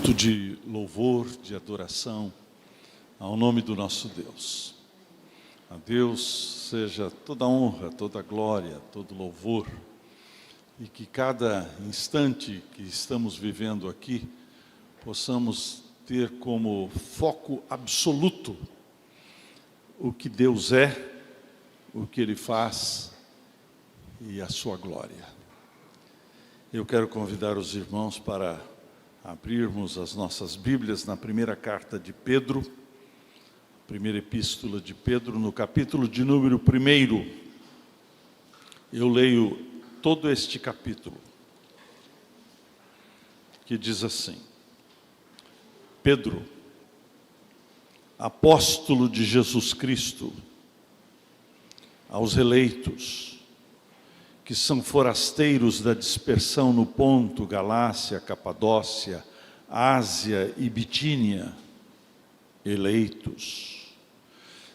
Momento de louvor, de adoração ao nome do nosso Deus. A Deus seja toda honra, toda glória, todo louvor, e que cada instante que estamos vivendo aqui, possamos ter como foco absoluto o que Deus é, o que Ele faz e a sua glória. Eu quero convidar os irmãos para abrirmos as nossas Bíblias na primeira carta de Pedro, primeira epístola de Pedro, no capítulo de número 1. Eu leio todo este capítulo, que diz assim: Pedro, apóstolo de Jesus Cristo, aos eleitos, que são forasteiros da dispersão no Ponto, Galácia, Capadócia, Ásia e Bitínia, eleitos,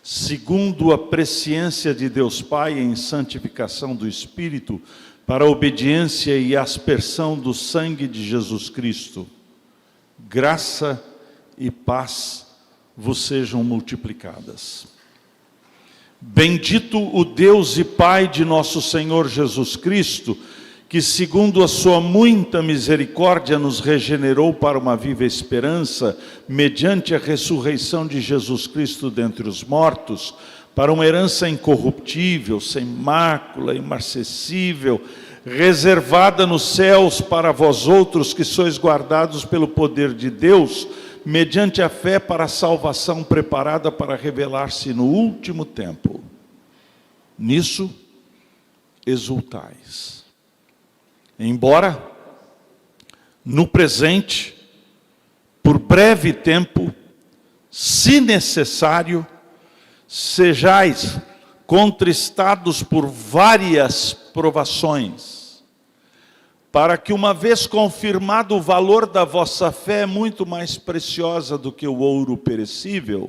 segundo a presciência de Deus Pai em santificação do Espírito, para a obediência e aspersão do sangue de Jesus Cristo, graça e paz vos sejam multiplicadas. Bendito o Deus e Pai de nosso Senhor Jesus Cristo, que segundo a sua muita misericórdia nos regenerou para uma viva esperança, mediante a ressurreição de Jesus Cristo dentre os mortos, para uma herança incorruptível, sem mácula, imarcessível, reservada nos céus para vós outros que sois guardados pelo poder de Deus, mediante a fé para a salvação preparada para revelar-se no último tempo. Nisso exultais. Embora, no presente, por breve tempo, se necessário, sejais contristados por várias provações, para que, uma vez confirmado o valor da vossa fé, muito mais preciosa do que o ouro perecível,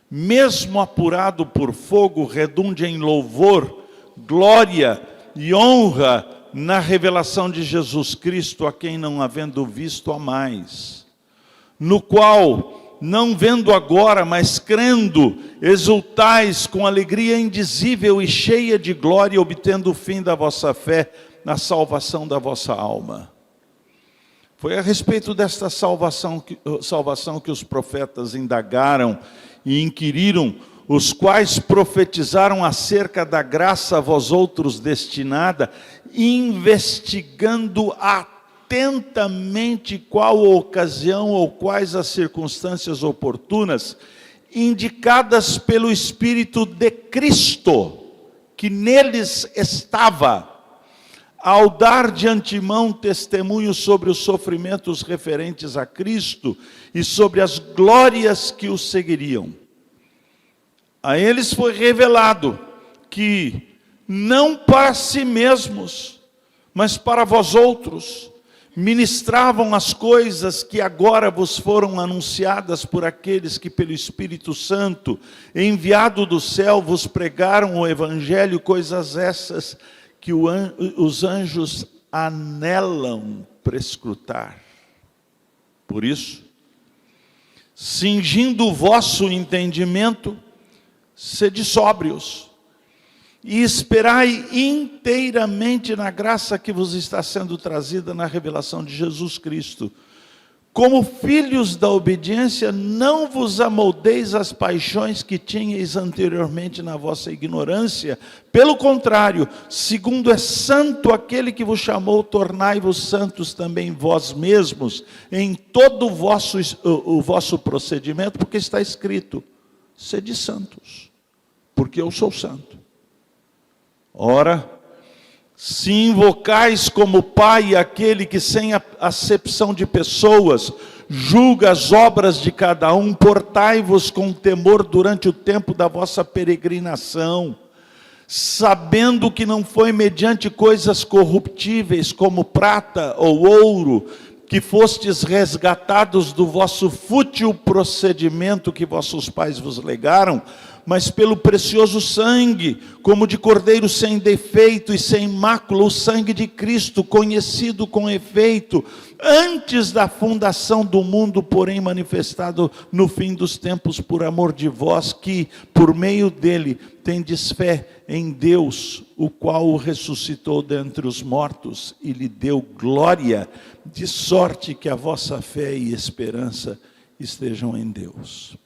mesmo apurado por fogo, redunde em louvor, glória e honra na revelação de Jesus Cristo, a quem não havendo visto amais, no qual, não vendo agora, mas crendo, exultais com alegria indizível e cheia de glória, obtendo o fim da vossa fé, na salvação da vossa alma. Foi a respeito desta salvação que os profetas indagaram e inquiriram, os quais profetizaram acerca da graça a vós outros destinada, investigando atentamente qual a ocasião ou quais as circunstâncias oportunas, indicadas pelo Espírito de Cristo, que neles estava, ao dar de antemão testemunho sobre os sofrimentos referentes a Cristo e sobre as glórias que os seguiriam. A eles foi revelado que, não para si mesmos, mas para vós outros, ministravam as coisas que agora vos foram anunciadas por aqueles que pelo Espírito Santo, enviado do céu, vos pregaram o Evangelho, coisas essas que os anjos anelam prescrutar. Por isso, cingindo o vosso entendimento, sede sóbrios, e esperai inteiramente na graça que vos está sendo trazida na revelação de Jesus Cristo. Como filhos da obediência, não vos amoldeis às paixões que tinhais anteriormente na vossa ignorância. Pelo contrário, segundo é santo aquele que vos chamou, tornai-vos santos também vós mesmos, em todo o vosso procedimento, porque está escrito: sede santos, porque eu sou santo. Ora, se invocais como Pai aquele que, sem acepção de pessoas, julga as obras de cada um, portai-vos com temor durante o tempo da vossa peregrinação, sabendo que não foi mediante coisas corruptíveis, como prata ou ouro, que fostes resgatados do vosso fútil procedimento que vossos pais vos legaram, mas pelo precioso sangue, como de cordeiro sem defeito e sem mácula, o sangue de Cristo, conhecido com efeito, antes da fundação do mundo, porém manifestado no fim dos tempos, por amor de vós, que, por meio dele, tendes fé em Deus, o qual o ressuscitou dentre os mortos e lhe deu glória, de sorte que a vossa fé e esperança estejam em Deus.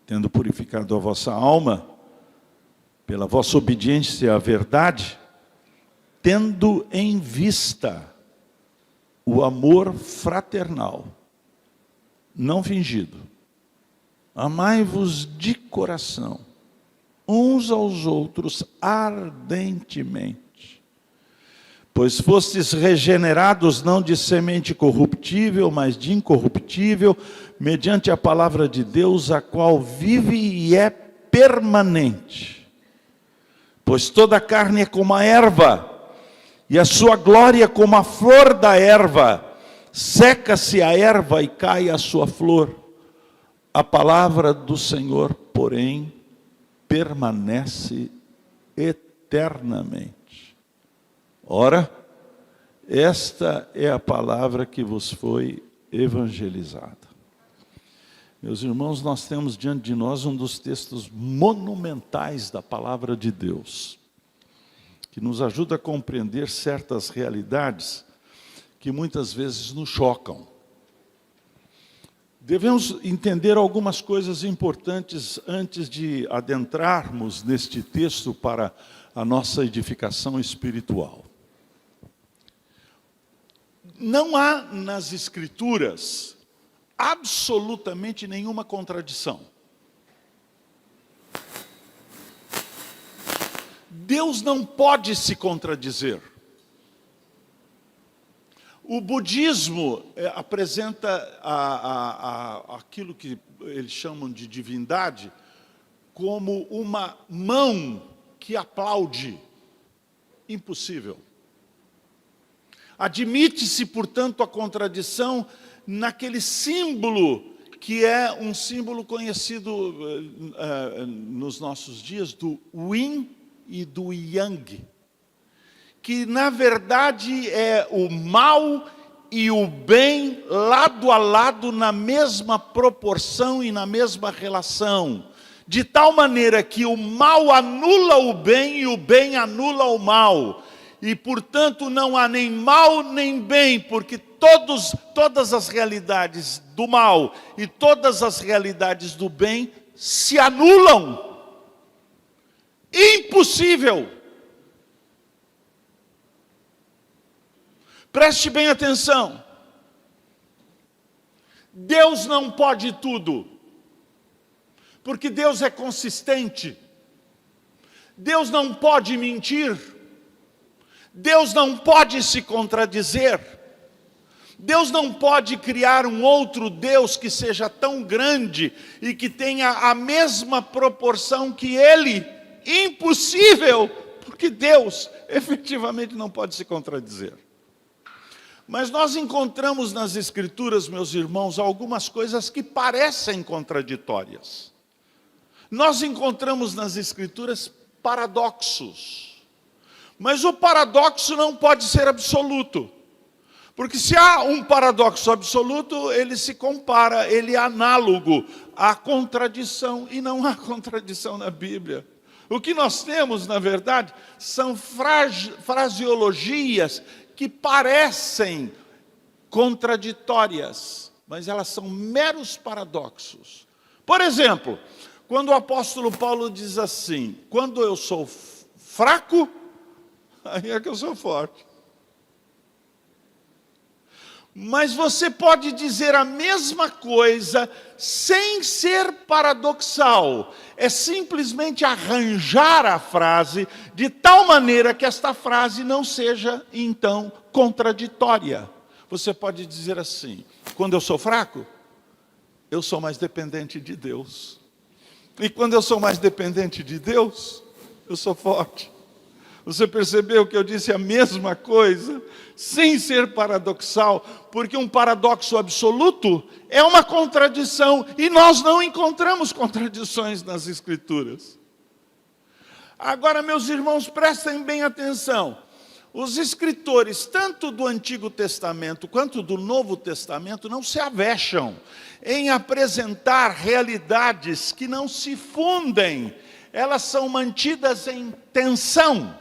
Tendo purificado a vossa alma, pela vossa obediência à verdade, tendo em vista o amor fraternal, não fingido, amai-vos de coração, uns aos outros ardentemente, pois fostes regenerados não de semente corruptível, mas de incorruptível, mediante a palavra de Deus, a qual vive e é permanente. Pois toda a carne é como a erva, e a sua glória como a flor da erva. Seca-se a erva e cai a sua flor. A palavra do Senhor, porém, permanece eternamente. Ora, esta é a palavra que vos foi evangelizada. Meus irmãos, nós temos diante de nós um dos textos monumentais da palavra de Deus, que nos ajuda a compreender certas realidades que muitas vezes nos chocam. Devemos entender algumas coisas importantes antes de adentrarmos neste texto para a nossa edificação espiritual. Não há nas Escrituras absolutamente nenhuma contradição. Deus não pode se contradizer. O budismo apresenta aquilo que eles chamam de divindade como uma mão que aplaude. Impossível. Admite-se, portanto, a contradição naquele símbolo que é um símbolo conhecido nos nossos dias do yin e do yang, que na verdade é o mal e o bem lado a lado na mesma proporção e na mesma relação, de tal maneira que o mal anula o bem e o bem anula o mal, e portanto não há nem mal nem bem, porque todas as realidades do mal e todas as realidades do bem se anulam. Impossível. Preste bem atenção. Deus não pode tudo, porque Deus é consistente. Deus não pode mentir. Deus não pode se contradizer. Deus não pode criar um outro Deus que seja tão grande e que tenha a mesma proporção que Ele. Impossível, porque Deus efetivamente não pode se contradizer. Mas nós encontramos nas Escrituras, meus irmãos, algumas coisas que parecem contraditórias. Nós encontramos nas Escrituras paradoxos. Mas o paradoxo não pode ser absoluto. Porque se há um paradoxo absoluto, ele se compara, ele é análogo à contradição. E não há contradição na Bíblia. O que nós temos, na verdade, são fraseologias que parecem contraditórias, mas elas são meros paradoxos. Por exemplo, quando o apóstolo Paulo diz assim: quando eu sou fraco, aí é que eu sou forte. Mas você pode dizer a mesma coisa sem ser paradoxal. É simplesmente arranjar a frase de tal maneira que esta frase não seja, então, contraditória. Você pode dizer assim: quando eu sou fraco, eu sou mais dependente de Deus. E quando eu sou mais dependente de Deus, eu sou forte. Você percebeu que eu disse a mesma coisa, sem ser paradoxal, porque um paradoxo absoluto é uma contradição, e nós não encontramos contradições nas Escrituras. Agora, meus irmãos, prestem bem atenção. Os escritores, tanto do Antigo Testamento quanto do Novo Testamento, não se avexam em apresentar realidades que não se fundem. Elas são mantidas em tensão.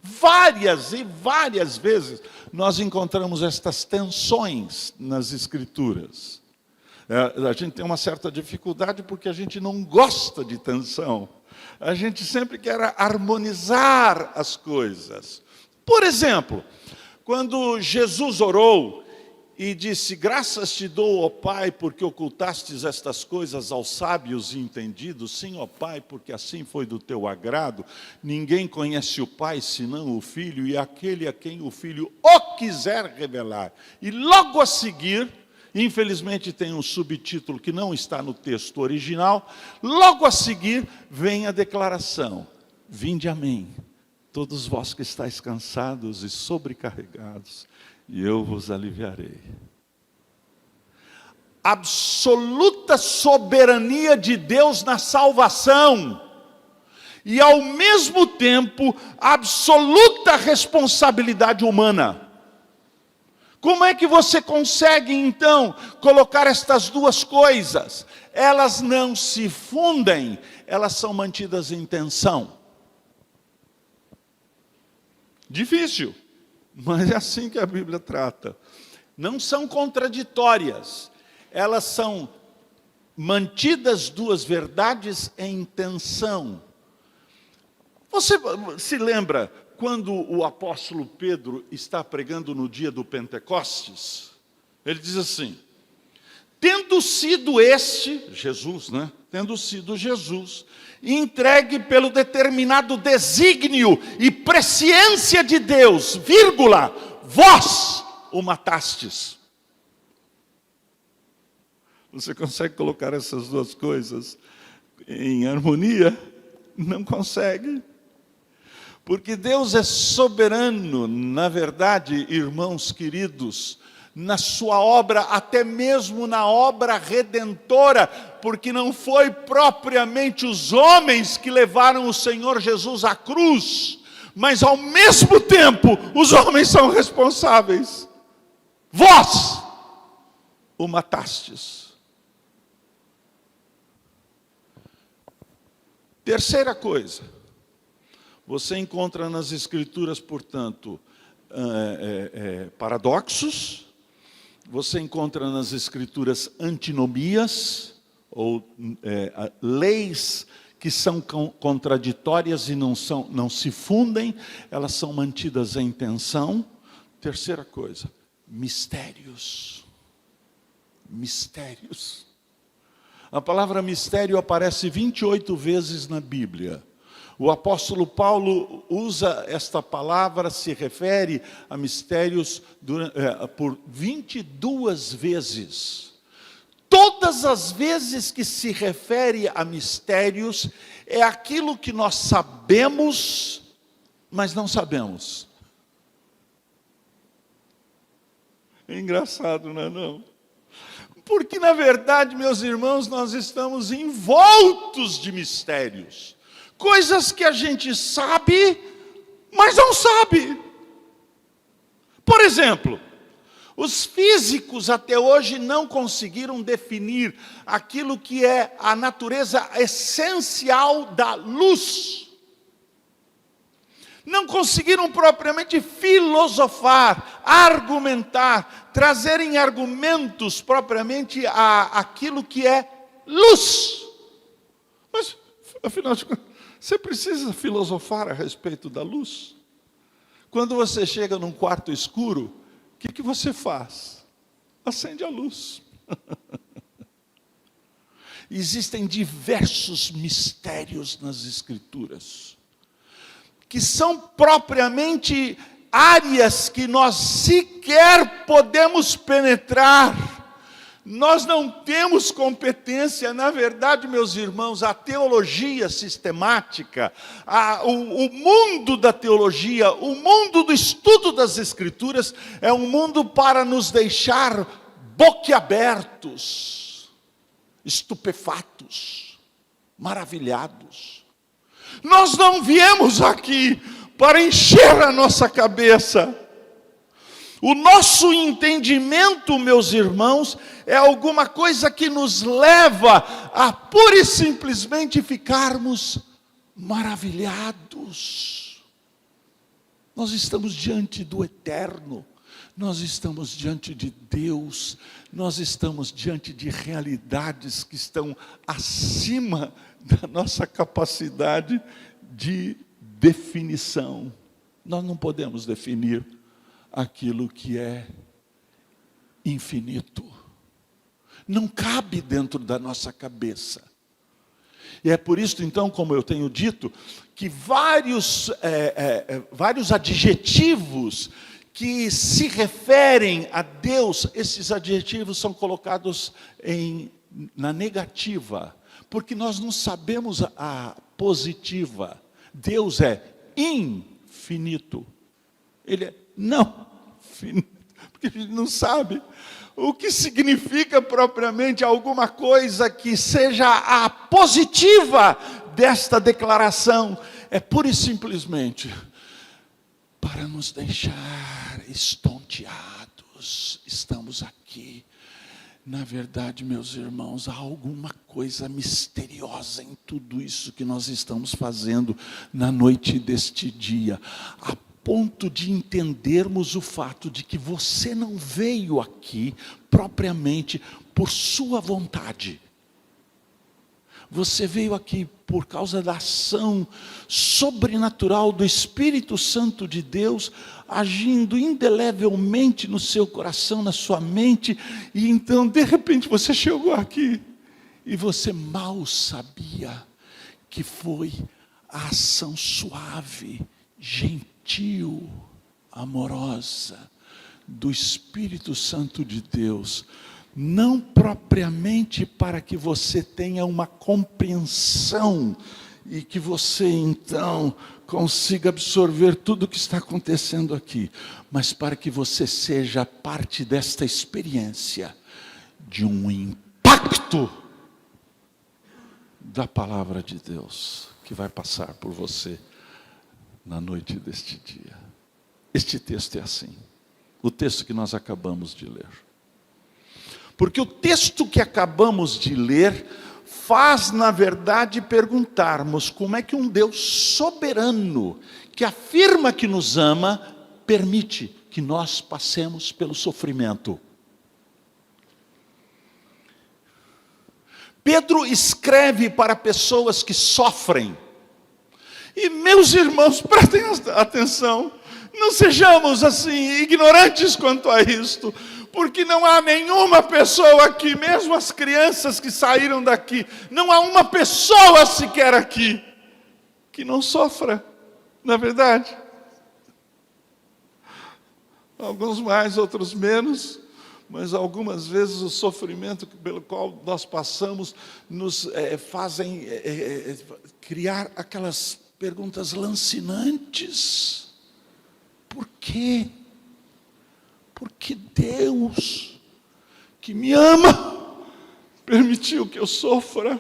Várias e várias vezes nós encontramos estas tensões nas Escrituras. A gente tem uma certa dificuldade porque a gente não gosta de tensão. A gente sempre quer harmonizar as coisas. Por exemplo, quando Jesus orou e disse: graças te dou, ó Pai, porque ocultastes estas coisas aos sábios e entendidos. Sim, ó Pai, porque assim foi do teu agrado. Ninguém conhece o Pai senão o Filho, e aquele a quem o Filho o quiser revelar. E logo a seguir, infelizmente tem um subtítulo que não está no texto original, logo a seguir vem a declaração: vinde a mim, todos vós que estáis cansados e sobrecarregados, e eu vos aliviarei. Absoluta soberania de Deus na salvação, e ao mesmo tempo, absoluta responsabilidade humana. Como é que você consegue, então, colocar estas duas coisas? Elas não se fundem, elas são mantidas em tensão. Difícil, mas é assim que a Bíblia trata. Não são contraditórias, elas são mantidas duas verdades em tensão. Você se lembra quando o apóstolo Pedro está pregando no dia do Pentecostes? Ele diz assim: tendo sido Jesus, tendo sido Jesus, entregue pelo determinado desígnio e presciência de Deus, vírgula, vós o matastes. Você consegue colocar essas duas coisas em harmonia? Não consegue. Porque Deus é soberano, na verdade, irmãos queridos, na sua obra, até mesmo na obra redentora, porque não foi propriamente os homens que levaram o Senhor Jesus à cruz, mas ao mesmo tempo, os homens são responsáveis. Vós o matastes. Terceira coisa, você encontra nas Escrituras, portanto, paradoxos, você encontra nas Escrituras antinomias, ou leis que são contraditórias e não se fundem, elas são mantidas em tensão. Terceira coisa, mistérios. Mistérios. A palavra mistério aparece 28 vezes na Bíblia. O apóstolo Paulo usa esta palavra, se refere a mistérios por 22 vezes. Todas as vezes que se refere a mistérios, é aquilo que nós sabemos, mas não sabemos. É engraçado, não é não? Porque, na verdade, meus irmãos, nós estamos envoltos de mistérios. Coisas que a gente sabe, mas não sabe. Por exemplo, os físicos até hoje não conseguiram definir aquilo que é a natureza essencial da luz. Não conseguiram propriamente filosofar, argumentar, trazerem argumentos propriamente aquilo que é luz. Mas, afinal de contas, você precisa filosofar a respeito da luz? Quando você chega num quarto escuro, o que você faz? Acende a luz. Existem diversos mistérios nas Escrituras, que são propriamente áreas que nós sequer podemos penetrar. Nós não temos competência, na verdade, meus irmãos, a teologia sistemática, o mundo da teologia, o mundo do estudo das Escrituras, é um mundo para nos deixar boquiabertos, estupefatos, maravilhados. Nós não viemos aqui para encher a nossa cabeça. O nosso entendimento, meus irmãos, é alguma coisa que nos leva a pura e simplesmente ficarmos maravilhados. Nós estamos diante do eterno, nós estamos diante de Deus, nós estamos diante de realidades que estão acima da nossa capacidade de definição. Nós não podemos definir aquilo que é infinito. Não cabe dentro da nossa cabeça. E é por isso, então, como eu tenho dito, que vários adjetivos que se referem a Deus, esses adjetivos são colocados na negativa, porque nós não sabemos a positiva. Deus é infinito. Ele é não finito, porque a gente não sabe o que significa propriamente alguma coisa que seja a positiva desta declaração. É pura e simplesmente para nos deixar estonteados. Estamos aqui. Na verdade, meus irmãos, há alguma coisa misteriosa em tudo isso que nós estamos fazendo na noite deste dia, a ponto de entendermos o fato de que você não veio aqui propriamente por sua vontade. Você veio aqui por causa da ação sobrenatural do Espírito Santo de Deus, agindo indelevelmente no seu coração, na sua mente, e então, de repente, você chegou aqui, e você mal sabia que foi a ação suave, gentil, amorosa, do Espírito Santo de Deus, não propriamente para que você tenha uma compreensão e que você então consiga absorver tudo o que está acontecendo aqui, mas para que você seja parte desta experiência de um impacto da palavra de Deus que vai passar por você na noite deste dia. Este texto é assim, o texto que nós acabamos de ler. Porque o texto que acabamos de ler faz, na verdade, perguntarmos como é que um Deus soberano, que afirma que nos ama, permite que nós passemos pelo sofrimento. Pedro escreve para pessoas que sofrem. E, meus irmãos, prestem atenção, não sejamos assim ignorantes quanto a isto, porque não há nenhuma pessoa aqui, mesmo as crianças que saíram daqui, não há uma pessoa sequer aqui que não sofra, não é verdade? Alguns mais, outros menos, mas algumas vezes o sofrimento pelo qual nós passamos nos fazem criar aquelas perguntas lancinantes. Por quê? Porque Deus, que me ama, permitiu que eu sofra.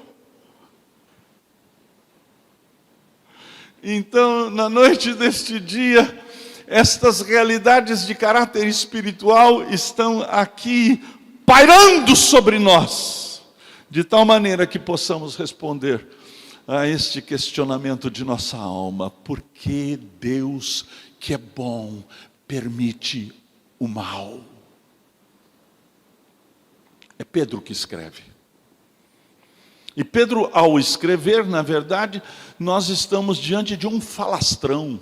Então, na noite deste dia, estas realidades de caráter espiritual estão aqui pairando sobre nós, de tal maneira que possamos responder a este questionamento de nossa alma: por que Deus, que é bom, permite o mal? É Pedro que escreve. E Pedro, ao escrever, na verdade, nós estamos diante de um falastrão,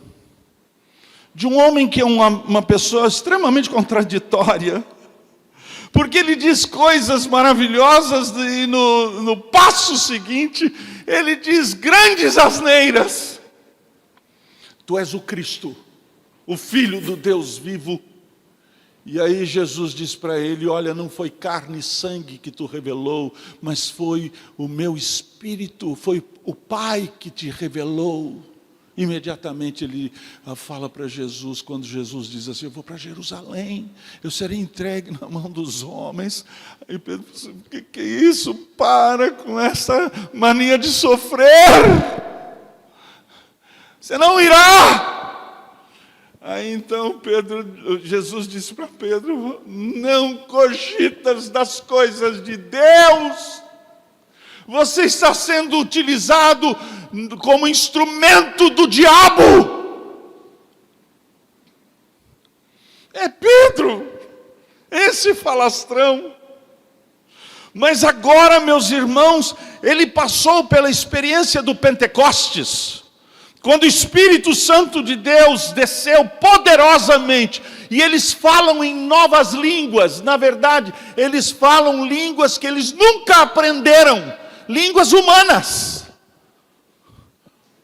de um homem que é uma pessoa extremamente contraditória, porque ele diz coisas maravilhosas e no passo seguinte, ele diz grandes asneiras. Tu és o Cristo, o Filho do Deus vivo. E aí Jesus diz para ele: olha, não foi carne e sangue que tu revelou, mas foi o meu Espírito, foi o Pai que te revelou. Imediatamente ele fala para Jesus, quando Jesus diz assim: eu vou para Jerusalém, eu serei entregue na mão dos homens. Aí Pedro diz: o que é isso? Para com essa mania de sofrer, você não irá. Aí então Jesus disse para Pedro: não cogitas das coisas de Deus, você está sendo utilizado como instrumento do diabo. É Pedro, esse falastrão. Mas agora, meus irmãos, ele passou pela experiência do Pentecostes, quando o Espírito Santo de Deus desceu poderosamente, e eles falam em novas línguas. Na verdade, eles falam línguas que eles nunca aprenderam, línguas humanas.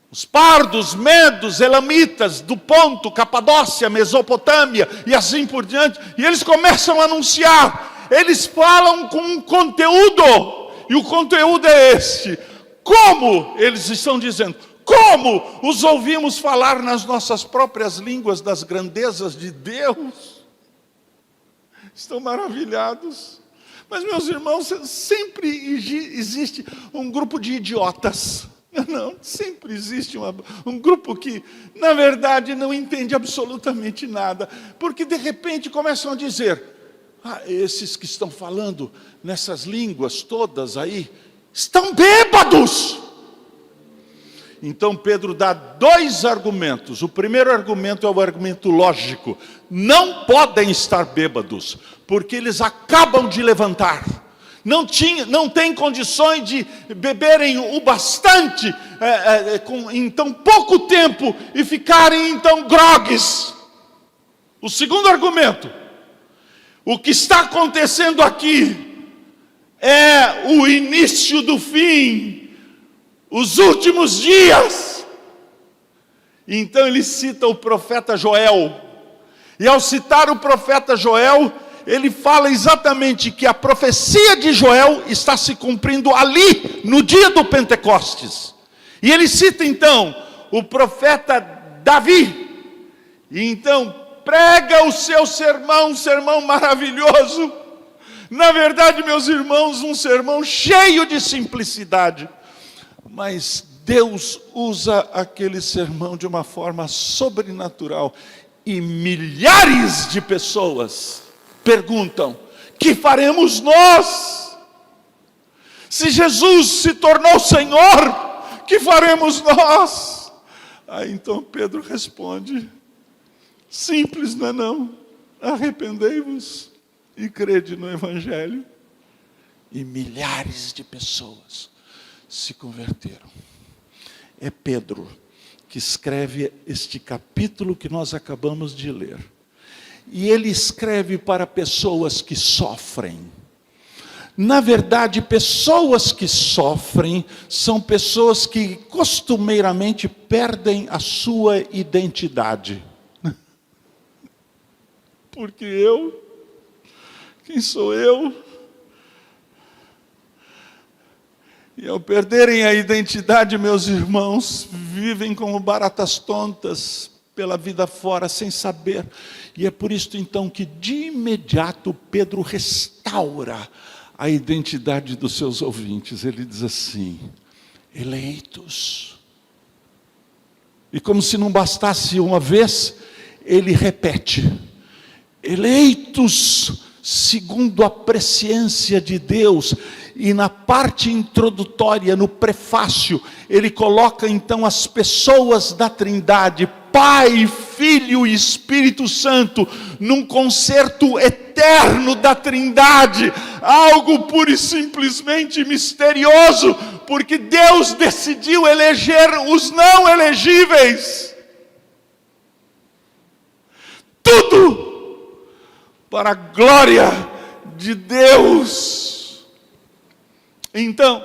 Os pardos, medos, elamitas, do Ponto, Capadócia, Mesopotâmia e assim por diante, e eles começam a anunciar. Eles falam com um conteúdo, e o conteúdo é este: como eles estão dizendo, como os ouvimos falar nas nossas próprias línguas das grandezas de Deus. Estão maravilhados. Mas, meus irmãos, sempre existe um grupo de idiotas. Não, sempre existe um grupo que, na verdade, não entende absolutamente nada. Porque, de repente, começam a dizer: esses que estão falando nessas línguas todas aí, estão bêbados. Então Pedro dá dois argumentos. O primeiro argumento é o argumento lógico: não podem estar bêbados, porque eles acabam de levantar. Não tem condições de beberem o bastante em tão pouco tempo e ficarem então grogues. O segundo argumento: o que está acontecendo aqui é o início do fim, os últimos dias. Então ele cita o profeta Joel, e ao citar o profeta Joel, ele fala exatamente que a profecia de Joel está se cumprindo ali, no dia do Pentecostes. E ele cita então o profeta Davi, e então prega o seu sermão, um sermão maravilhoso. Na verdade, meus irmãos, um sermão cheio de simplicidade. Mas Deus usa aquele sermão de uma forma sobrenatural. E milhares de pessoas perguntam: que faremos nós? Se Jesus se tornou Senhor, que faremos nós? Aí então Pedro responde: simples, não é não? Arrependei-vos e crede no Evangelho. E milhares de pessoas se converteram. É Pedro que escreve este capítulo que nós acabamos de ler. E ele escreve para pessoas que sofrem. Na verdade, pessoas que sofrem são pessoas que costumeiramente perdem a sua identidade. Porque quem sou eu? E ao perderem a identidade, meus irmãos, vivem como baratas tontas pela vida fora, sem saber. E é por isso então que de imediato Pedro restaura a identidade dos seus ouvintes. Ele diz assim: eleitos. E como se não bastasse uma vez, ele repete: eleitos segundo a presciência de Deus. E na parte introdutória, no prefácio, ele coloca então as pessoas da Trindade, Pai, Filho e Espírito Santo, num concerto eterno da Trindade, algo pura e simplesmente misterioso, porque Deus decidiu eleger os não elegíveis. Tudo para a glória de Deus. Então,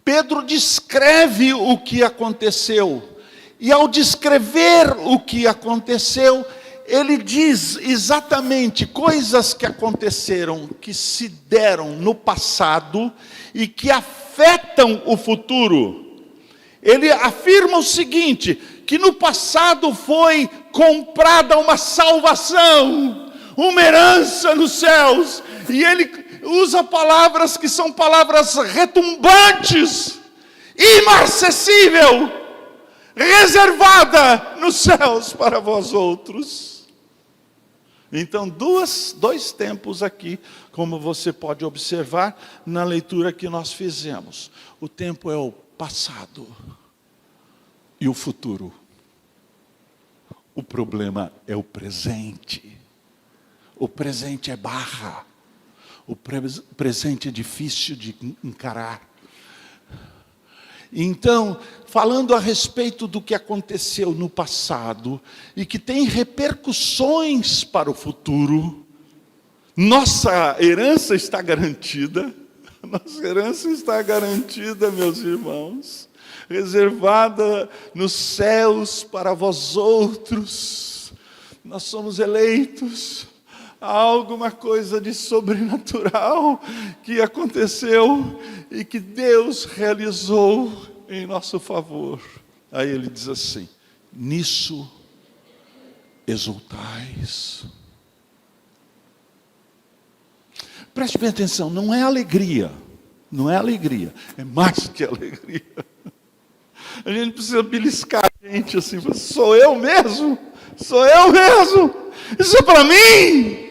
Pedro descreve o que aconteceu. E ao descrever o que aconteceu, ele diz exatamente coisas que aconteceram, que se deram no passado e que afetam o futuro. Ele afirma o seguinte, que no passado foi comprada uma salvação, uma herança nos céus, e ele usa palavras que são palavras retumbantes, inacessível, reservada nos céus para vós outros. Então, dois tempos aqui, como você pode observar na leitura que nós fizemos. O tempo é o passado e o futuro. O problema é o presente. O presente é barra. O presente é difícil de encarar. Então, falando a respeito do que aconteceu no passado e que tem repercussões para o futuro, nossa herança está garantida. Nossa herança está garantida, meus irmãos, reservada nos céus para vós outros. Nós somos eleitos. Há alguma coisa de sobrenatural que aconteceu e que Deus realizou em nosso favor. Aí ele diz assim, nisso exultais. Preste bem atenção, não é alegria, é mais que alegria. A gente precisa beliscar a gente assim, sou eu mesmo, isso é para mim.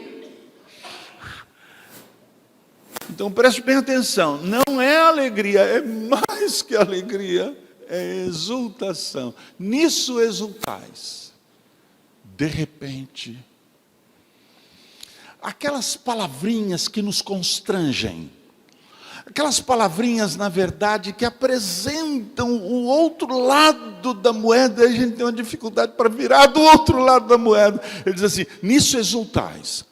Então preste bem atenção, não é alegria, é mais que alegria, é exultação. Nisso exultais. De repente, aquelas palavrinhas que nos constrangem, aquelas palavrinhas, na verdade, que apresentam o outro lado da moeda, e a gente tem uma dificuldade para virar do outro lado da moeda. Ele diz assim, nisso exultais,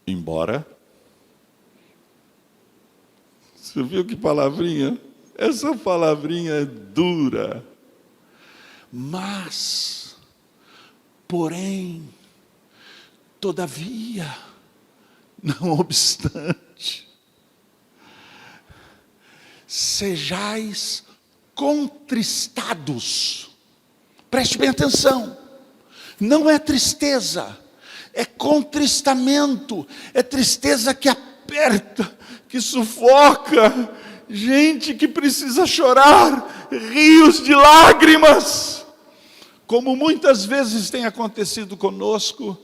embora... Você viu que palavrinha? Essa palavrinha é dura. Mas, porém, todavia, não obstante, sejais contristados. Preste bem atenção. Não é tristeza, é contristamento, é tristeza que aperta, que sufoca, gente que precisa chorar, rios de lágrimas, como muitas vezes tem acontecido conosco,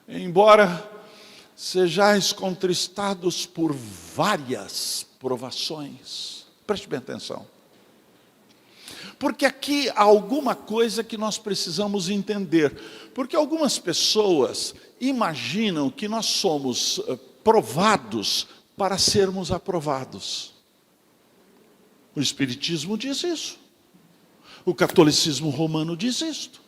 embora sejais contristados por várias provações. Preste bem atenção. Porque aqui há alguma coisa que nós precisamos entender. Porque algumas pessoas imaginam que nós somos provados para sermos aprovados. O Espiritismo diz isso. O catolicismo romano diz isto.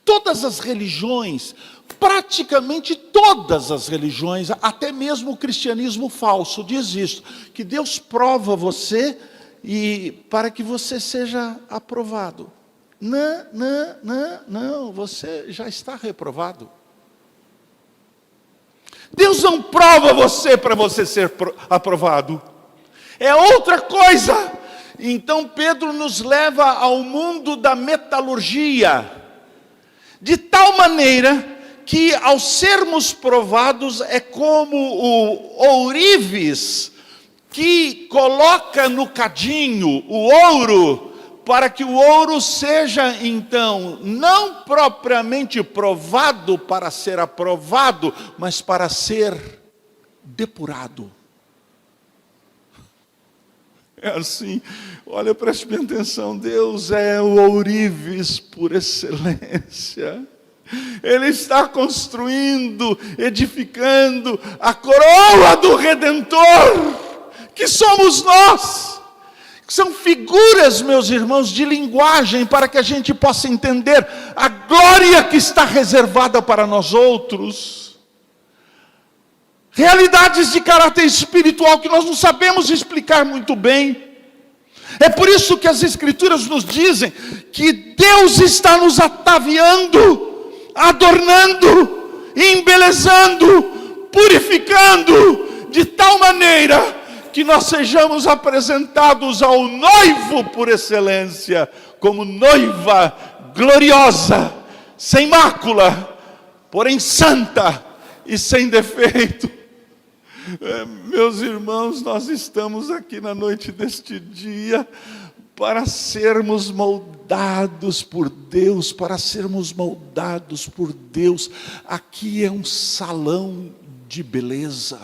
Todas as religiões, praticamente todas as religiões, até mesmo o cristianismo falso diz isso, que Deus prova você e para que você seja aprovado. Não, você já está reprovado. Deus não prova você para você ser aprovado. É outra coisa. Então Pedro nos leva ao mundo da metalurgia, de tal maneira que ao sermos provados é como o ourives que coloca no cadinho o ouro, para que o ouro seja então não propriamente provado para ser aprovado, mas para ser depurado. É assim, olha, preste bem atenção, Deus é o ourives por excelência. Ele está construindo, edificando a coroa do Redentor, que somos nós. São figuras, meus irmãos, de linguagem para que a gente possa entender a glória que está reservada para nós outros. Realidades de caráter espiritual que nós não sabemos explicar muito bem. É por isso que as Escrituras nos dizem que Deus está nos ataviando adornando, embelezando, purificando, de tal maneira que nós sejamos apresentados ao noivo por excelência, como noiva gloriosa, sem mácula, porém santa e sem defeito. Meus irmãos, nós estamos aqui na noite deste dia para sermos moldados por Deus, Aqui é um salão de beleza.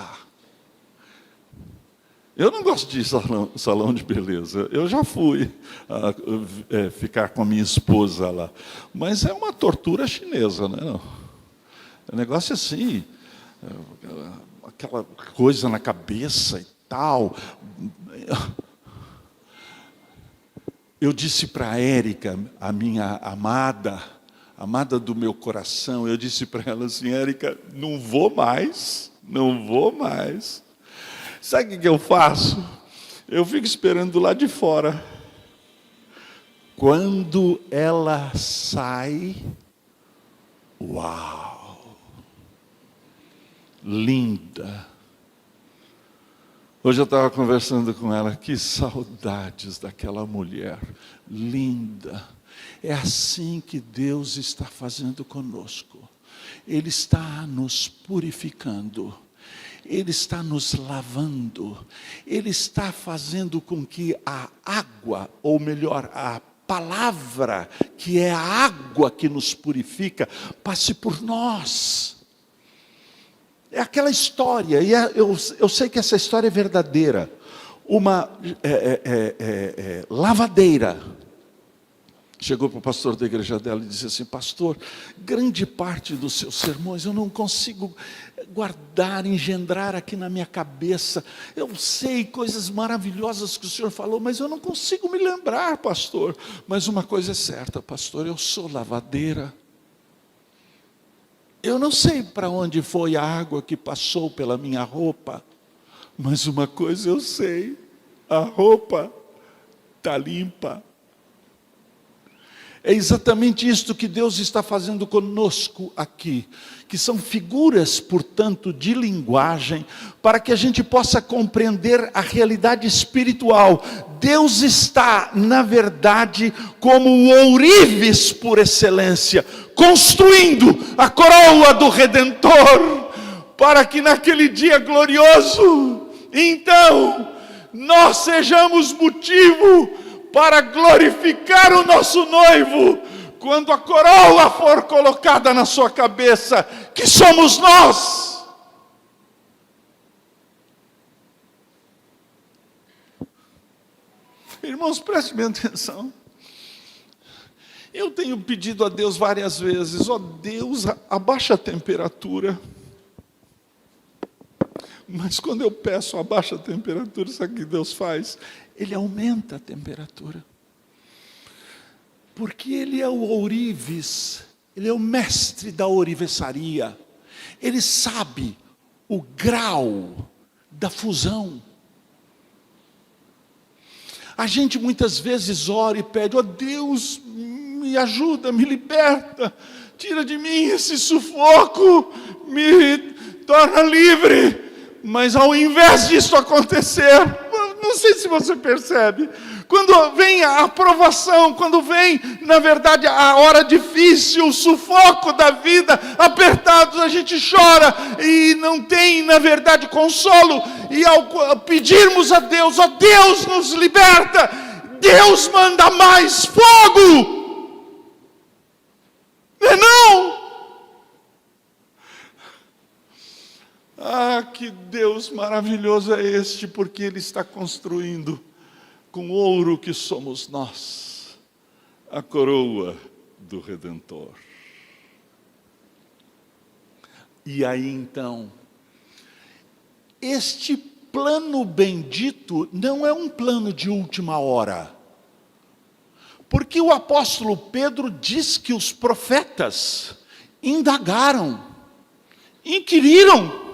Eu não gosto de salão de beleza. Eu já fui ficar com a minha esposa lá. Mas é uma tortura chinesa, né? É um negócio assim, aquela coisa na cabeça e tal. Eu disse para a Érica, a minha amada do meu coração, eu disse para ela assim: Érica, não vou mais. Sabe o que eu faço? Eu fico esperando lá de fora. Quando ela sai, uau! Linda! Hoje eu estava conversando com ela, que saudades daquela mulher, linda. É assim que Deus está fazendo conosco. Ele está nos purificando. Ele está nos lavando, Ele está fazendo com que a água, ou melhor, a palavra, que é a água que nos purifica, passe por nós. É aquela história, e eu sei que essa história é verdadeira. Uma lavadeira chegou para o pastor da igreja dela e disse assim: pastor, grande parte dos seus sermões eu não consigo guardar, engendrar aqui na minha cabeça. Eu sei coisas maravilhosas que o senhor falou, mas eu não consigo me lembrar, pastor. Mas uma coisa é certa, pastor, eu sou lavadeira. Eu não sei para onde foi a água que passou pela minha roupa, mas uma coisa eu sei, a roupa está limpa. É exatamente isto que Deus está fazendo conosco aqui, que são figuras, portanto, de linguagem, para que a gente possa compreender a realidade espiritual. Deus está, na verdade, como o ourives por excelência, construindo a coroa do Redentor, para que naquele dia glorioso, então, nós sejamos motivo para glorificar o nosso noivo, quando a coroa for colocada na sua cabeça, que somos nós. Irmãos, prestem bem atenção. Eu tenho pedido a Deus várias vezes: ó Deus, abaixa a temperatura. Mas quando eu peço abaixa a temperatura, sabe o que Deus faz? Ele aumenta a temperatura. Porque Ele é o ourives, Ele é o mestre da ourivesaria. Ele sabe o grau da fusão. A gente muitas vezes ora e pede: ó Deus, me ajuda, me liberta, tira de mim esse sufoco, me torna livre. Mas ao invés disso acontecer, não sei se você percebe, quando vem a aprovação, quando vem, na verdade, a hora difícil, o sufoco da vida, apertados, a gente chora e não tem, na verdade, consolo. E ao pedirmos a Deus: ó Deus, nos liberta, Deus manda mais fogo. Não! Ah, que Deus maravilhoso é este, porque Ele está construindo com ouro que somos nós, a coroa do Redentor. E aí então, este plano bendito não é um plano de última hora, porque o apóstolo Pedro diz que os profetas indagaram, inquiriram,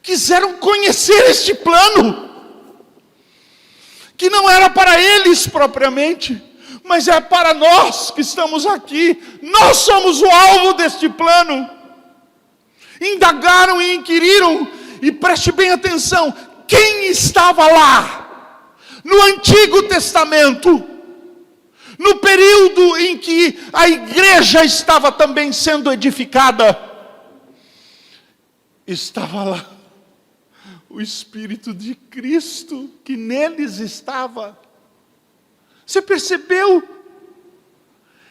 quiseram conhecer este plano, que não era para eles propriamente, Mas é para nós que estamos aqui. Nós somos o alvo deste plano. Indagaram e inquiriram. E preste bem atenção. Quem estava lá? No Antigo Testamento. No período em que a igreja estava também sendo edificada. Estava lá o Espírito de Cristo que neles estava. Você percebeu?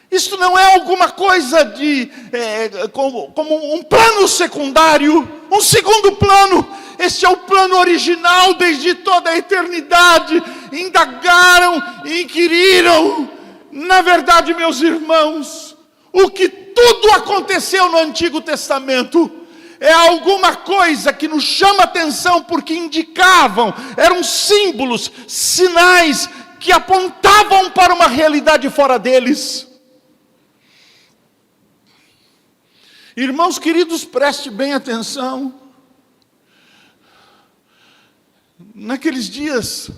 Isso não é alguma coisa como um plano secundário, um segundo plano. Este é o plano original desde toda a eternidade. Indagaram, inquiriram. Na verdade, meus irmãos, o que tudo aconteceu no Antigo Testamento é alguma coisa que nos chama atenção, porque indicavam, eram símbolos, sinais que apontavam para uma realidade fora deles. Irmãos queridos, preste bem atenção. Naqueles dias,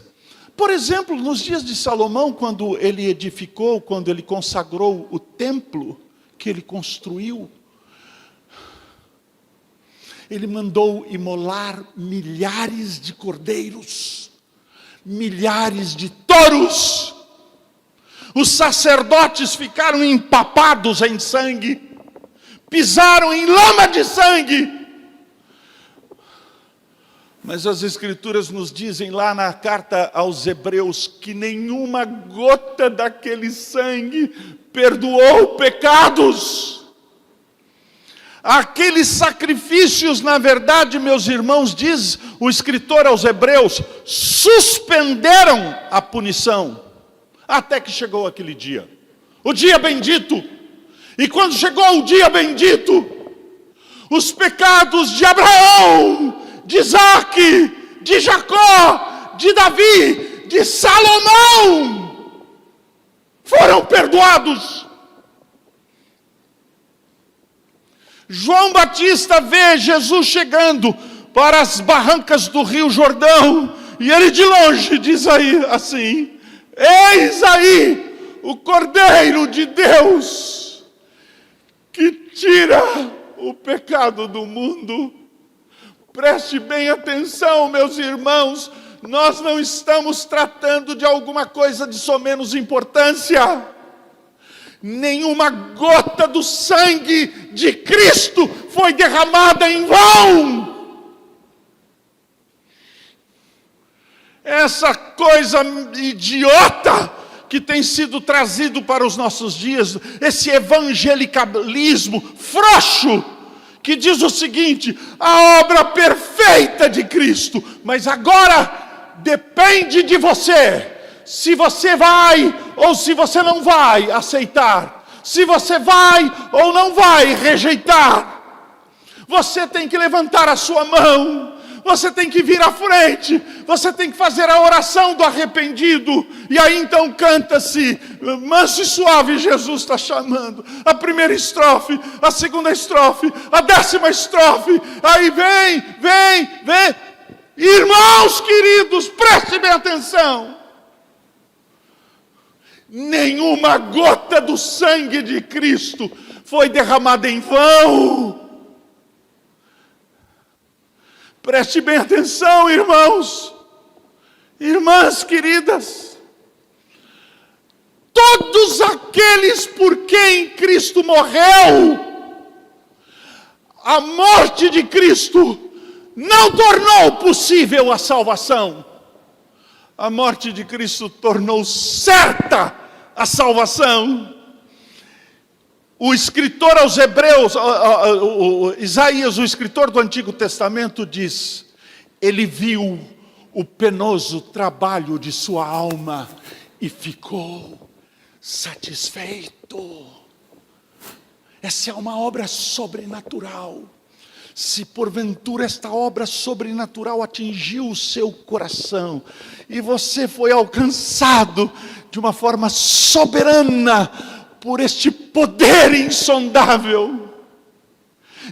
por exemplo, nos dias de Salomão, quando ele edificou, quando ele consagrou o templo que ele construiu, ele mandou imolar milhares de cordeiros, milhares de touros. Os sacerdotes ficaram empapados em sangue, pisaram em lama de sangue. Mas as Escrituras nos dizem lá na carta aos Hebreus que nenhuma gota daquele sangue perdoou pecados. Aqueles sacrifícios, na verdade, meus irmãos, diz o escritor aos Hebreus, suspenderam a punição, até que chegou aquele dia, o dia bendito. E quando chegou o dia bendito, os pecados de Abraão, de Isaque, de Jacó, de Davi, de Salomão, foram perdoados. João Batista vê Jesus chegando para as barrancas do Rio Jordão, e ele de longe diz aí assim: eis aí o Cordeiro de Deus, que tira o pecado do mundo. Preste bem atenção, meus irmãos, nós não estamos tratando de alguma coisa de somenos importância. Nenhuma gota do sangue de Cristo foi derramada em vão. Essa coisa idiota que tem sido trazido para os nossos dias, esse evangelicalismo frouxo, que diz o seguinte: a obra perfeita de Cristo, mas agora depende de você. Se você vai ou se você não vai aceitar. Se você vai ou não vai rejeitar. Você tem que levantar a sua mão. Você tem que vir à frente. Você tem que fazer a oração do arrependido. E aí então canta-se: manso e suave Jesus está chamando. A primeira estrofe, a segunda estrofe, a 10ª estrofe. Aí vem. Irmãos queridos, prestem bem atenção. Nenhuma gota do sangue de Cristo foi derramada em vão. Preste bem atenção, irmãos, irmãs queridas. Todos aqueles por quem Cristo morreu, a morte de Cristo não tornou possível a salvação. A morte de Cristo tornou certa a salvação. O escritor aos Hebreus, Isaías, o escritor do Antigo Testamento, diz: ele viu o penoso trabalho de sua alma e ficou satisfeito. Essa é uma obra sobrenatural. Se porventura esta obra sobrenatural atingiu o seu coração e você foi alcançado de uma forma soberana por este poder insondável,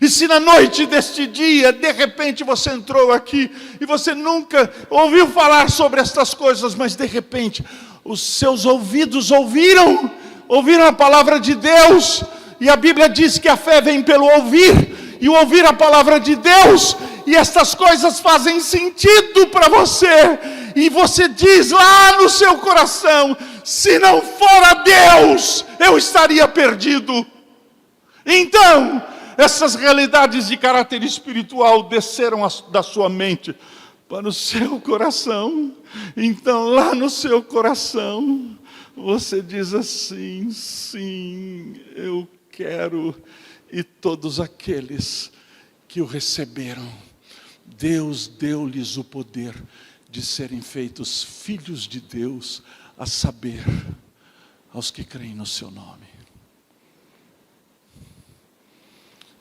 e se na noite deste dia, de repente você entrou aqui e você nunca ouviu falar sobre estas coisas, mas de repente os seus ouvidos ouviram a palavra de Deus, e a Bíblia diz que a fé vem pelo ouvir, e ouvir a palavra de Deus, e estas coisas fazem sentido para você, e você diz lá no seu coração: se não for a Deus, eu estaria perdido. Então, essas realidades de caráter espiritual desceram da sua mente para o seu coração. Então, lá no seu coração, você diz assim: sim, eu quero. E todos aqueles que o receberam, Deus deu-lhes o poder de serem feitos filhos de Deus, a saber, aos que creem no seu nome.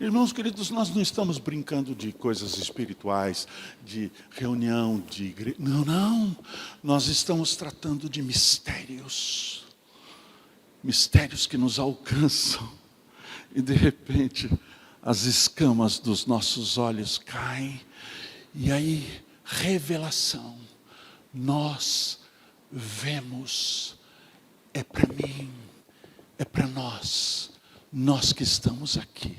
Irmãos queridos, nós não estamos brincando de coisas espirituais, de reunião, de igreja. Não. Nós estamos tratando de mistérios. Mistérios que nos alcançam. E de repente, as escamas dos nossos olhos caem. E aí, revelação. Nós vemos. É para mim. É para nós. Nós que estamos aqui.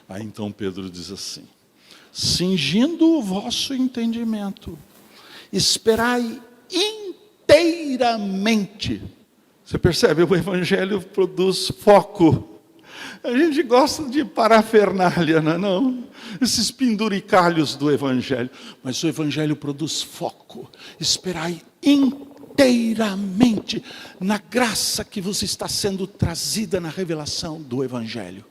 Aí então Pedro diz assim: cingindo o vosso entendimento, esperai inteiramente. Você percebe? O Evangelho produz foco. A gente gosta de parafernália, não? Esses penduricalhos do Evangelho. Mas o Evangelho produz foco. Esperai inteiramente na graça que vos está sendo trazida na revelação do Evangelho.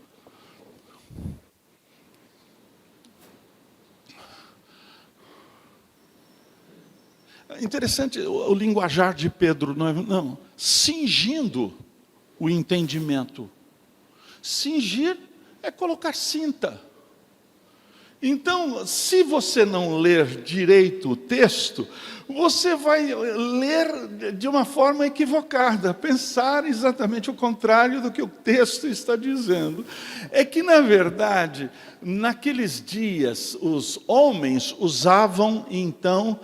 Interessante o linguajar de Pedro, não, cingindo o entendimento. Cingir é colocar cinta. Então, se você não ler direito o texto, você vai ler de uma forma equivocada, pensar exatamente o contrário do que o texto está dizendo. É que, na verdade, naqueles dias, os homens usavam, então,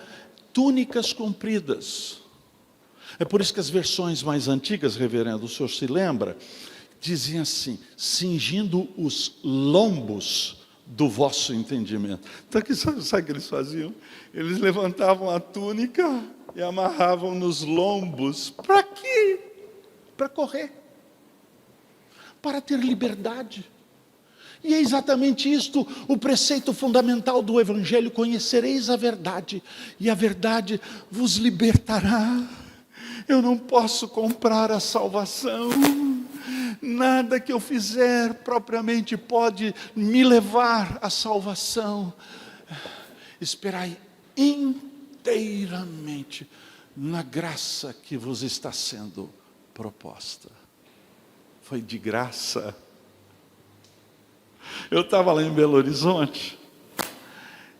túnicas compridas. É por isso que as versões mais antigas, reverendo, o senhor se lembra, diziam assim: cingindo os lombos do vosso entendimento. Então, sabe o que eles faziam? Eles levantavam a túnica e amarravam nos lombos. Para quê? Para correr. Para ter liberdade. E é exatamente isto o preceito fundamental do Evangelho: conhecereis a verdade, e a verdade vos libertará. Eu não posso comprar a salvação. Nada que eu fizer propriamente pode me levar à salvação. Esperai inteiramente na graça que vos está sendo proposta. Foi de graça. Eu estava lá em Belo Horizonte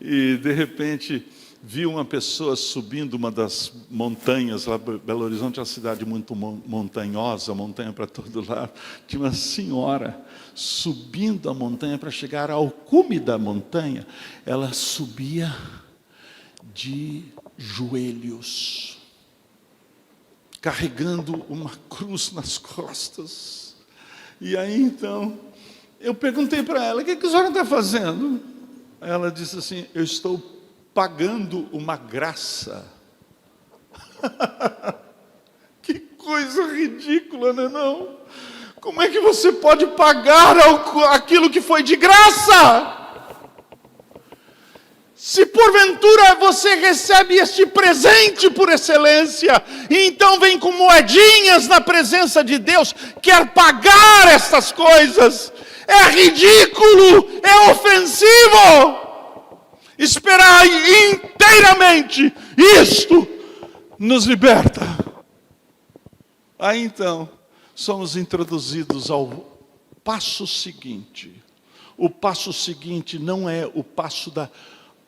e de repente vi uma pessoa subindo uma das montanhas. Lá, Belo Horizonte é uma cidade muito montanhosa, montanha para todo lado. Tinha uma senhora subindo a montanha para chegar ao cume da montanha. Ela subia de joelhos, carregando uma cruz nas costas. E aí então eu perguntei para ela: o que a senhora está fazendo? Ela disse assim: eu estou pagando uma graça. Que coisa ridícula, não? Como é que você pode pagar aquilo que foi de graça? Se porventura você recebe este presente por excelência, e então vem com moedinhas na presença de Deus, quer pagar essas coisas, é ridículo, é ofensivo. Esperai inteiramente, isto nos liberta. Aí então, somos introduzidos ao passo seguinte. O passo seguinte não é o passo da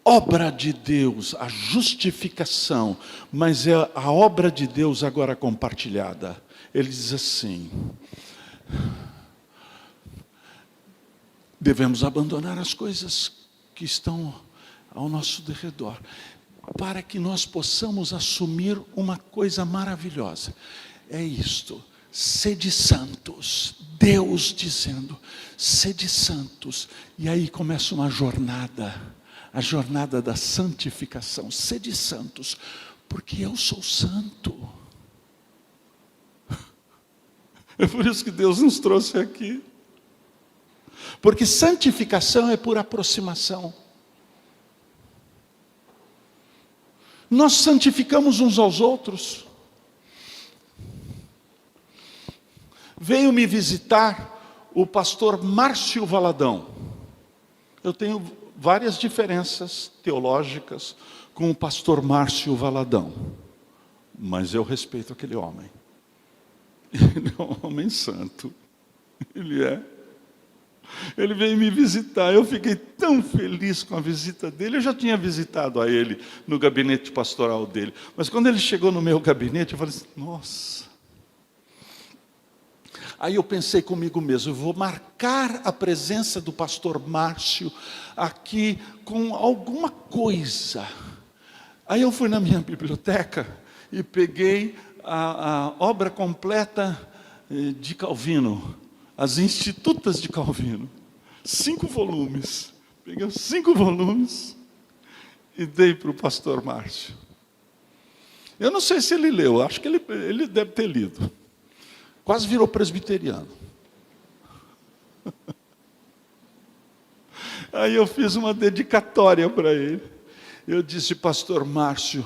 obra de Deus, a justificação, mas é a obra de Deus agora compartilhada. Ele diz assim: devemos abandonar as coisas que estão ao nosso derredor. para que nós possamos assumir uma coisa maravilhosa. É isto: sede santos. Deus dizendo, sede santos. E aí começa uma jornada, a jornada da santificação. Sede santos, porque eu sou santo. É por isso que Deus nos trouxe aqui. Porque santificação é por aproximação. Nós santificamos uns aos outros. Veio me visitar o pastor Márcio Valadão. Eu tenho várias diferenças teológicas com o pastor Márcio Valadão, mas eu respeito aquele homem. Ele é um homem santo. Ele é. Ele veio me visitar, eu fiquei tão feliz com a visita dele. Eu já tinha visitado a ele no gabinete pastoral dele, mas quando ele chegou no meu gabinete, eu falei assim, nossa. Aí eu pensei comigo mesmo, eu vou marcar a presença do pastor Márcio aqui com alguma coisa. Aí eu fui na minha biblioteca e peguei a obra completa de Calvino, as Institutas de Calvino, 5 volumes. Peguei os 5 volumes e dei para o pastor Márcio. Eu não sei se ele leu, acho que ele deve ter lido. Quase virou presbiteriano. Aí eu fiz uma dedicatória para ele. Eu disse, pastor Márcio,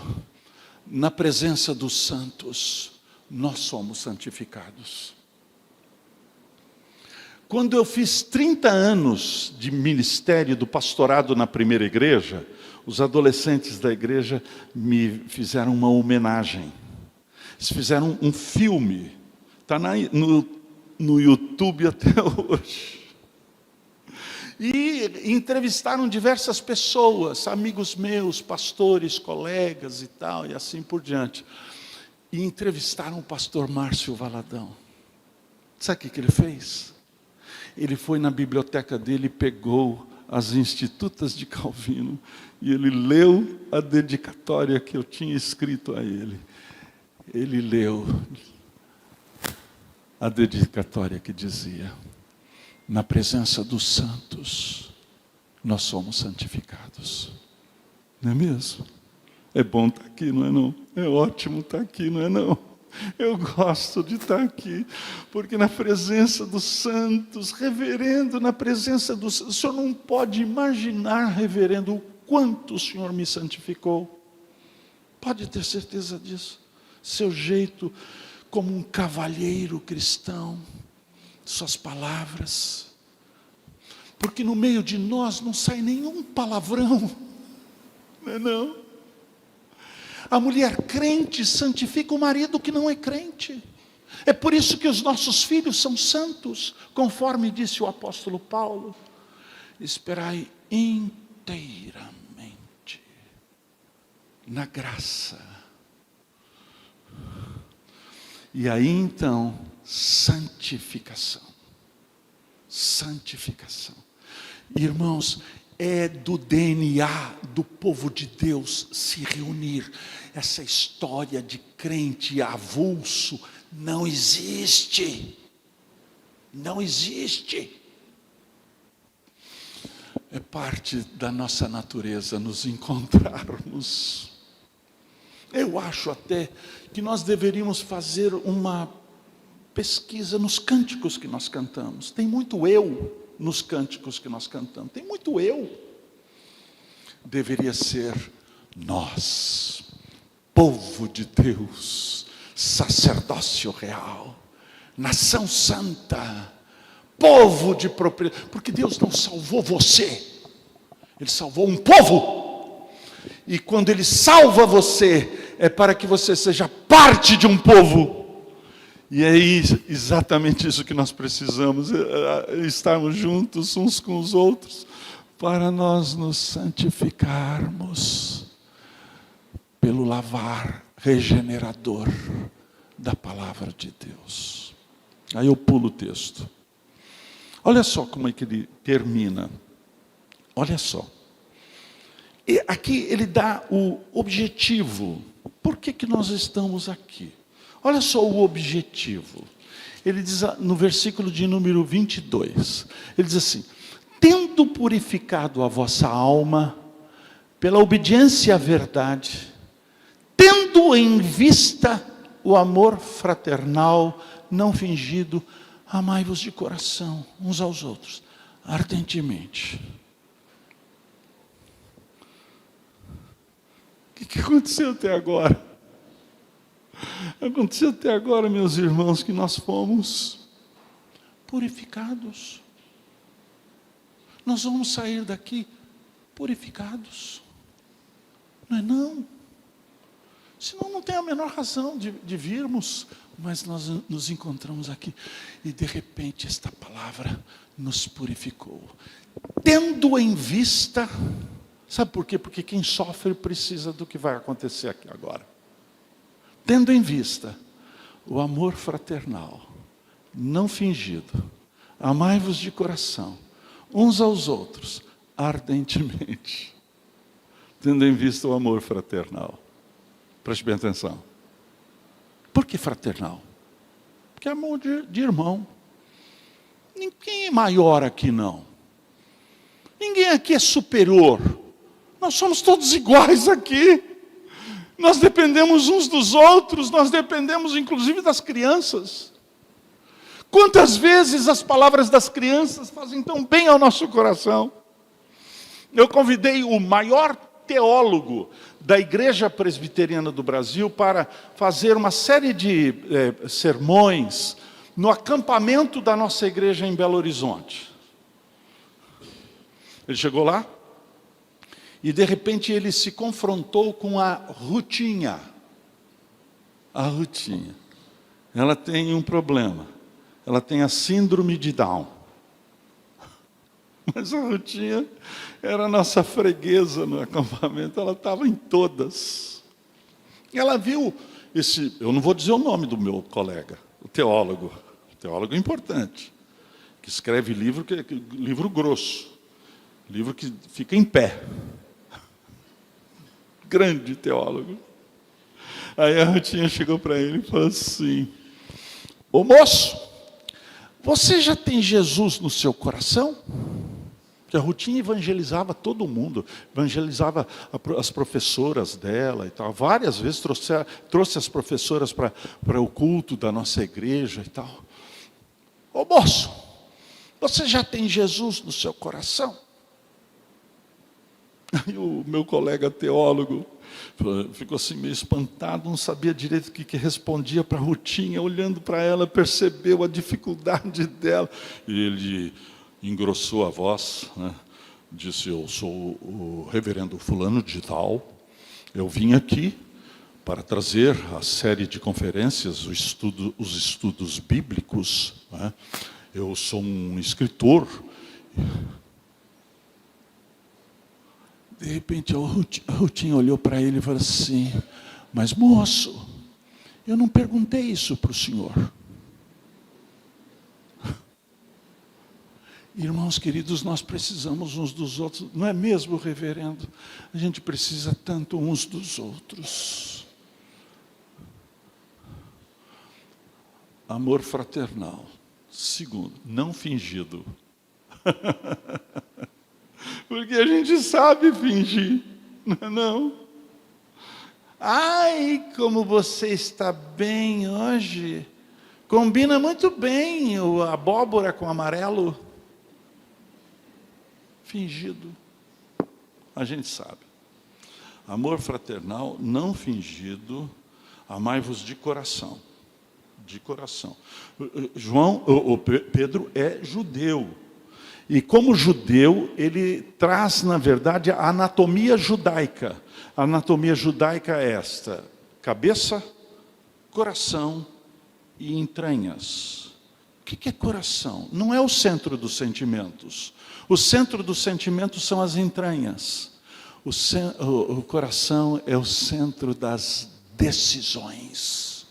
na presença dos santos, nós somos santificados. Quando eu fiz 30 anos de ministério do pastorado na primeira igreja, os adolescentes da igreja me fizeram uma homenagem. Eles fizeram um filme, está no YouTube até hoje. E entrevistaram diversas pessoas, amigos meus, pastores, colegas e tal, e assim por diante. E entrevistaram o pastor Márcio Valadão. Sabe o que ele fez? Ele foi na biblioteca dele e pegou as Institutas de Calvino, e ele leu a dedicatória que eu tinha escrito a ele. Ele leu a dedicatória que dizia, na presença dos santos, nós somos santificados. Não é mesmo? É bom estar aqui, não é não? É ótimo estar aqui, não é não? Eu gosto de estar aqui, porque na presença dos santos, reverendo, na presença dos santos, o senhor não pode imaginar, reverendo, o quanto o senhor me santificou. Pode ter certeza disso. Seu jeito como um cavalheiro cristão, suas palavras, porque no meio de nós não sai nenhum palavrão, não é não? A mulher crente santifica o marido que não é crente. É por isso que os nossos filhos são santos, conforme disse o apóstolo Paulo. Esperai inteiramente na graça. E aí então, santificação. Santificação. Irmãos, é do DNA do povo de Deus se reunir. Essa história de crente avulso não existe. Não existe. É parte da nossa natureza nos encontrarmos. Eu acho até que nós deveríamos fazer uma pesquisa nos cânticos que nós cantamos. Tem muito eu nos cânticos que nós cantamos. Tem muito eu. Deveria ser nós, povo de Deus, sacerdócio real, nação santa, povo de propriedade. Porque Deus não salvou você, Ele salvou um povo. E quando Ele salva você, é para que você seja parte de um povo. E é exatamente isso que nós precisamos, estarmos juntos uns com os outros, para nós nos santificarmos pelo lavar regenerador da palavra de Deus. Aí eu pulo o texto. Olha só como é que ele termina. Olha só. E aqui ele dá o objetivo. Por que nós estamos aqui? Olha só o objetivo. Ele diz no versículo de número 22, ele diz assim: tendo purificado a vossa alma pela obediência à verdade, tendo em vista o amor fraternal, não fingido, amai-vos de coração uns aos outros, ardentemente. O que aconteceu até agora? Aconteceu até agora, meus irmãos, que nós fomos purificados. Nós vamos sair daqui purificados. Não é não? Senão não tem a menor razão de virmos. Mas nós nos encontramos aqui e de repente esta palavra nos purificou. Tendo em vista, sabe por quê? Porque quem sofre precisa do que vai acontecer aqui agora. Tendo em vista o amor fraternal, não fingido, amai-vos de coração, uns aos outros, ardentemente. Tendo em vista o amor fraternal. Preste bem atenção. Por que fraternal? Porque é amor de irmão. Ninguém é maior aqui não. Ninguém aqui é superior. Nós somos todos iguais aqui. Nós dependemos uns dos outros, nós dependemos inclusive das crianças. Quantas vezes as palavras das crianças fazem tão bem ao nosso coração? Eu convidei o maior teólogo da Igreja Presbiteriana do Brasil para fazer uma série de sermões no acampamento da nossa igreja em Belo Horizonte. Ele chegou lá e de repente ele se confrontou com a Rutinha. A Rutinha. Ela tem um problema. Ela tem a síndrome de Down. Mas a Rutinha era a nossa freguesa no acampamento, ela estava em todas. E ela viu eu não vou dizer o nome do meu colega, o teólogo importante, que escreve livro grosso, livro que fica em pé. Grande teólogo. Aí a Rutinha chegou para ele e falou assim: ô moço, você já tem Jesus no seu coração? Porque a Rutinha evangelizava todo mundo, evangelizava as professoras dela e tal. Várias vezes trouxe as professoras para o culto da nossa igreja e tal. Ô moço, você já tem Jesus no seu coração? Aí o meu colega teólogo ficou assim meio espantado, não sabia direito o que respondia para a Rutinha, olhando para ela, percebeu a dificuldade dela. E ele engrossou a voz, né? Disse: eu sou o reverendo fulano de tal, eu vim aqui para trazer a série de conferências, os estudos bíblicos, né? Eu sou um escritor. De repente a Rutinha olhou para ele e falou assim: mas moço, eu não perguntei isso para o senhor. Irmãos queridos, nós precisamos uns dos outros, não é mesmo, reverendo? A gente precisa tanto uns dos outros. Amor fraternal. Segundo, não fingido. Porque a gente sabe fingir, não é não? Ai, como você está bem hoje. Combina muito bem a abóbora com amarelo. Fingido. A gente sabe. Amor fraternal, não fingido, amai-vos de coração. De coração. Pedro é judeu. E como judeu, ele traz, na verdade, a anatomia judaica. A anatomia judaica é esta: cabeça, coração e entranhas. O que é coração? Não é o centro dos sentimentos. O centro dos sentimentos são as entranhas. O coração é o centro das decisões.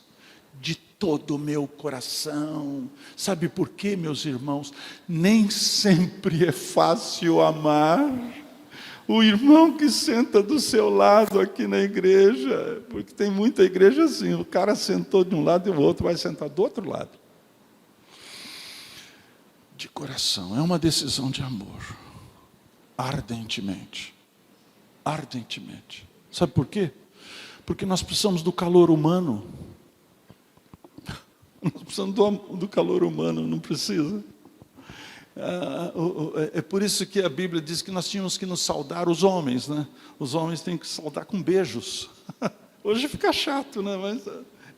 De todo o meu coração. Sabe por quê, meus irmãos? Nem sempre é fácil amar. O irmão que senta do seu lado aqui na igreja, porque tem muita igreja assim, o cara sentou de um lado e o outro vai sentar do outro lado. De coração, é uma decisão de amor, ardentemente, ardentemente. Sabe por quê? Porque nós precisamos do calor humano. Nós precisamos do calor humano, não precisa? É por isso que a Bíblia diz que nós tínhamos que nos saudar os homens, né? Os homens têm que saudar com beijos. Hoje fica chato, né? Mas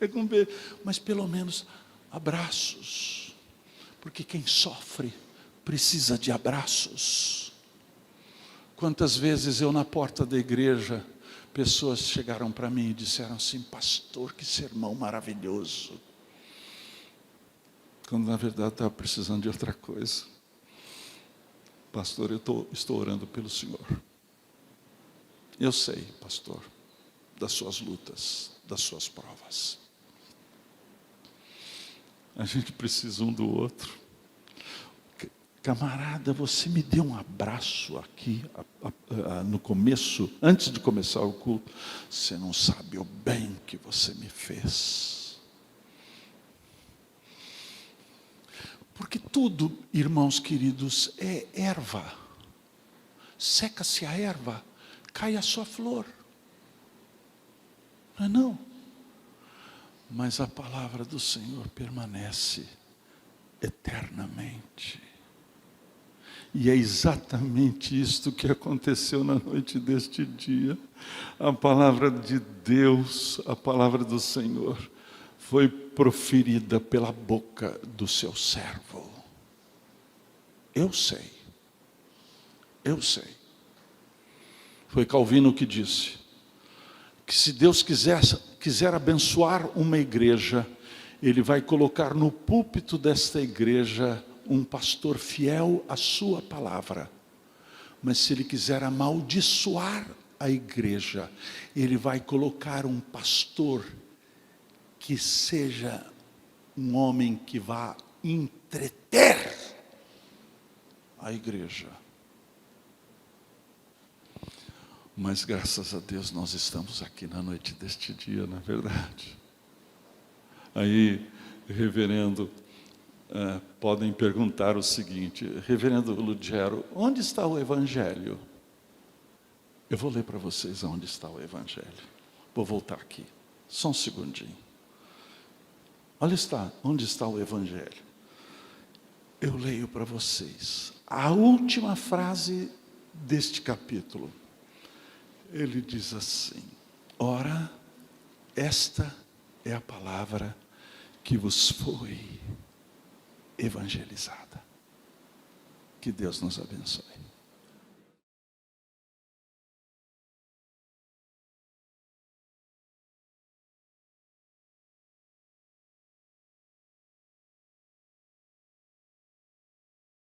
é com beijo. Mas pelo menos abraços. Porque quem sofre precisa de abraços. Quantas vezes eu na porta da igreja, pessoas chegaram para mim e disseram assim: pastor, que sermão maravilhoso. Quando na verdade estava precisando de outra coisa. Pastor, eu estou orando pelo senhor. Eu sei, pastor, das suas lutas, das suas provas. A gente precisa um do outro. Camarada, você me deu um abraço aqui no começo, antes de começar o culto. Você não sabe o bem que você me fez. Porque tudo, irmãos queridos, é erva. Seca-se a erva, cai a sua flor. Não é não? Mas a palavra do Senhor permanece eternamente. E é exatamente isto que aconteceu na noite deste dia. A palavra de Deus, a palavra do Senhor, foi proferida pela boca do seu servo. Eu sei. Eu sei. Foi Calvino que disse que se Deus quiser abençoar uma igreja, Ele vai colocar no púlpito desta igreja um pastor fiel à sua palavra. Mas se Ele quiser amaldiçoar a igreja, Ele vai colocar um pastor que seja um homem que vá entreter a igreja. Mas graças a Deus nós estamos aqui na noite deste dia, na verdade. Aí, reverendo, podem perguntar o seguinte: reverendo Lugero, onde está o Evangelho? Eu vou ler para vocês onde está o Evangelho. Vou voltar aqui, só um segundinho. Olha onde está o Evangelho. Eu leio para vocês a última frase deste capítulo. Ele diz assim: ora, esta é a palavra que vos foi evangelizada. Que Deus nos abençoe.